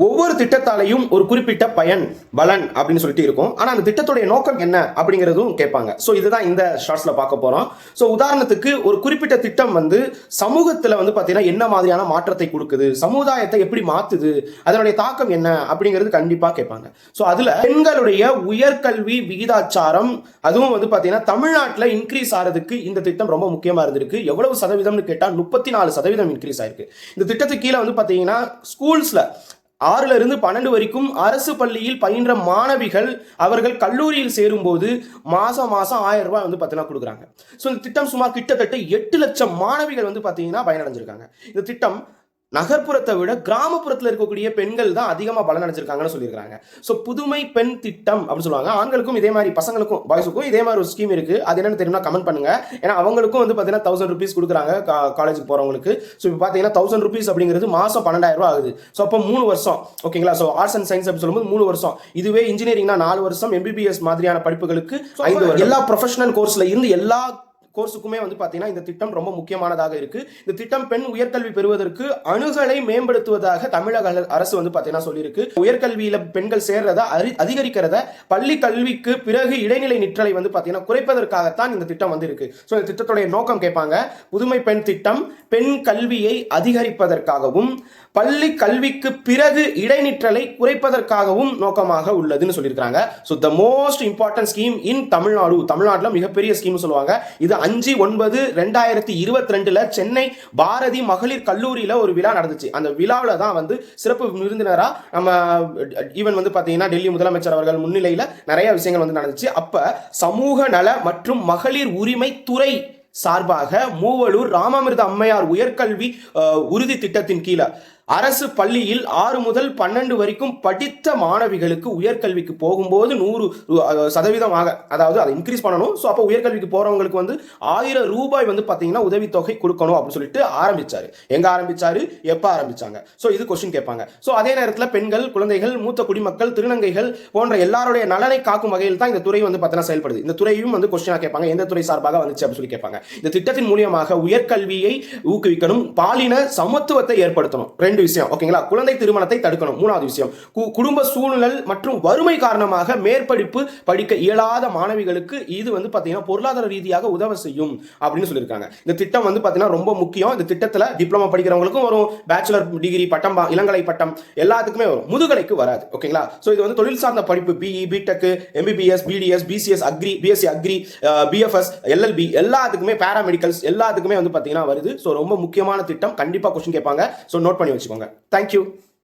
ஒவ்வொரு திட்டத்தாலையும் ஒரு குறிப்பிட்ட பயன் பலன் அப்படின்னு சொல்லிட்டு இருக்கும். ஆனால் அந்த திட்டத்துடைய நோக்கம் என்ன அப்படிங்கிறதும் கேட்பாங்க. ஸோ இதுதான் இந்த ஷார்ட்ஸில் பார்க்க போகிறோம். ஸோ உதாரணத்துக்கு ஒரு குறிப்பிட்ட திட்டம் சமூகத்தில் பார்த்தீங்கன்னா என்ன மாதிரியான மாற்றத்தை கொடுக்குது, சமுதாயத்தை எப்படி மாற்றுது, அதனுடைய தாக்கம் என்ன அப்படிங்கிறது கண்டிப்பாக கேட்பாங்க. ஸோ அதில் பெண்களுடைய உயர்கல்வி விகிதாச்சாரம் அதுவும் பார்த்தீங்கன்னா தமிழ்நாட்டில் இன்க்ரீஸ் ஆகிறதுக்கு இந்த திட்டம் ரொம்ப முக்கியமாக இருந்திருக்கு. எவ்வளவு சதவீதம்னு கேட்டால் 34% இன்க்ரீஸ் ஆயிருக்கு. இந்த திட்டத்துக்கு கீழே பார்த்தீங்கன்னா ஸ்கூல்ஸில் 6ல இருந்து 12 வரைக்கும் அரசு பள்ளியில் பயின்ற மாணவிகள் அவர்கள் கல்லூரியில் சேரும்போது மாசம் 1000 ரூபாய் பார்த்தீங்கன்னா கொடுக்குறாங்க. ஸோ இந்த திட்டம் சுமார் கிட்டத்தட்ட 8 லட்சம் மாணவிகள் பார்த்தீங்கன்னா பயனடைஞ்சிருக்காங்க. இந்த திட்டம் நகர்ப்புறத்தை விட கிராமப்புறத்தில் இருக்கக்கூடிய பெண்கள் தான் அதிகமாக பலனடைஞ்சிருக்காங்கன்னு சொல்லியிருக்காங்க. ஸோ புதுமை பெண் திட்டம் அப்படின்னு சொல்லுவாங்க. ஆண்களுக்கும் இதே மாதிரி, பசங்களுக்கும் பாய்ஸுக்கும் இதே மாதிரி ஒரு ஸ்கீம் இருக்கு. அது என்னன்னு தெரியுமா கமெண்ட் பண்ணுங்க. ஏன்னா அவங்களுக்கும் பார்த்தீங்கன்னா 1000 rupees கொடுக்குறாங்க காலேஜுக்கு போறவங்களுக்கு. ஸோ இப்போ பார்த்தீங்கன்னா 1000 rupees அப்படிங்கிறது மாசம் 12,000 ரூபாய் ஆகுது. ஸோ அப்போ 3 வருஷம் ஓகேங்களா. ஸோ ஆர்ட்ஸ் அண்ட் சயின்ஸ் அப்படி சொல்லும்போது 3 வருஷம். இதுவே இன்ஜினியரிங்னா 4 வருஷம், MBBS மாதிரியான படிப்புகளுக்கு 5 வருஷம். எல்லா ப்ரொஃபஷனல் கோர்ஸ்ல இருந்து எல்லா கோர்ஸுக்குமே பார்த்தீங்கன்னா இந்த திட்டம் ரொம்ப முக்கியமானதாக இருக்கு. இந்த திட்டம் பெண் உயர்கல்வி பெறுவதற்கு அணுகலை மேம்படுத்துவதாக தமிழக அரசு பார்த்தீங்கன்னா சொல்லியிருக்கு. உயர்கல்வியில பெண்கள் சேர்றத அதிகரிக்கிறத பள்ளி கல்விக்கு பிறகு இடைநிலை நிற்றலை பார்த்தீங்கன்னா குறைப்பதற்காகத்தான் இந்த திட்டம் இருக்கு. ஸோ இந்த திட்டத்துடைய நோக்கம் கேட்பாங்க. புதுமை பெண் திட்டம் பெண் கல்வியை அதிகரிப்பதற்காகவும் பள்ளி கல்விக்கு பிறகு இடைநிற்றலை குறைப்பதற்காகவும் நோக்கமாக உள்ளதுன்னு சொல்லியிருக்காங்க. So the most important scheme இன் தமிழ்நாட்டில் மிகப்பெரிய ஸ்கீம் சொல்லுவாங்க. இது 5/9/2022 சென்னை பாரதி மகளிர் கல்லூரியில ஒரு விழா நடந்துச்சு. அந்த விழாவில் தான் சிறப்பு விருந்தினரா நம்ம ஈவன் பார்த்தீங்கன்னா டெல்லி முதலமைச்சர் அவர்கள் முன்னிலையில் நிறைய விஷயங்கள் நடந்துச்சு. அப்ப சமூக நல மற்றும் மகளிர் உரிமை துறை சார்பாக மூவலூர் ராமாமிர்த அம்மையார் உயர்கல்வி உறுதி திட்டத்தின் கீழே அரசு பள்ளியில் 6 முதல் 12 வரைக்கும் படித்த மாணவிகளுக்கு உயர்கல்விக்கு போகும்போது 100% அதாவது அதை இன்க்ரீஸ் பண்ணணும். ஸோ அப்போ உயர்கல்விக்கு போறவங்களுக்கு 1000 ரூபாய் பார்த்தீங்கன்னா உதவித்தொகை கொடுக்கணும் அப்படின்னு சொல்லிட்டு ஆரம்பிச்சாரு. எங்க ஆரம்பிச்சாரு, எப்ப ஆரம்பிச்சாங்க? ஸோ இது கொஸ்டின் கேட்பாங்க. ஸோ அதே நேரத்தில் பெண்கள், குழந்தைகள், மூத்த குடிமக்கள், திருநங்கைகள் போன்ற எல்லாருடைய நலனை காக்கும் வகையில் தான் இந்த துறை பார்த்தீங்கன்னா செயல்படுது. இந்த துறையும் கொஸ்டினா கேட்பாங்க, எந்த துறை சார்பாக வந்துச்சு அப்படின்னு சொல்லி கேட்பாங்க. இந்த திட்டத்தின் மூலியமாக உயர்கல்வியை ஊக்குவிக்கணும், பாலின சமத்துவத்தை ஏற்படுத்தணும். விஷயம் ஓகேங்களா. குழந்தை திருமணத்தை தடுக்கணும். 3வது விஷயம், குடும்ப சூழ்நிலை மற்றும் வறுமை காரணமாக மேற்படிப்பு படிக்க இயலாத மாணவிகளுக்கு இது பார்த்தீங்கன்னா பொருளாதார ரீதியாக உதவ செய்யும் அப்படின்னு சொல்லியிருக்காங்க. இந்த திட்டம் பார்த்தீங்கன்னா ரொம்ப முக்கியம். இந்த திட்டத்தில் டிப்ளமா படிக்கிறவங்களுக்கும் வரும், பேச்சுலர் டிகிரி பட்டம், இளங்கலை பட்டம் எல்லாத்துக்குமே வரும், முதுகலைக்கு வராது ஓகேங்களா. ஸோ இது தொழில் சார்ந்த படிப்பு BE, BTech, MBBS, BDS, BCS, agri, BSc agri, BFS, LLB எல்லாத்துக்குமே, பேராமெடிக்கல்ஸ் எல்லாத்துக்குமே பார்த்தீங்கன்னா வருது. ஸோ ரொம்ப முக்கியமான திட்டம். கண்டிப்பாக கொஸ்டின் கேட்பாங்க. ஸோ நோட் பண்ணி வச்சுக்கோங்க. Thank you.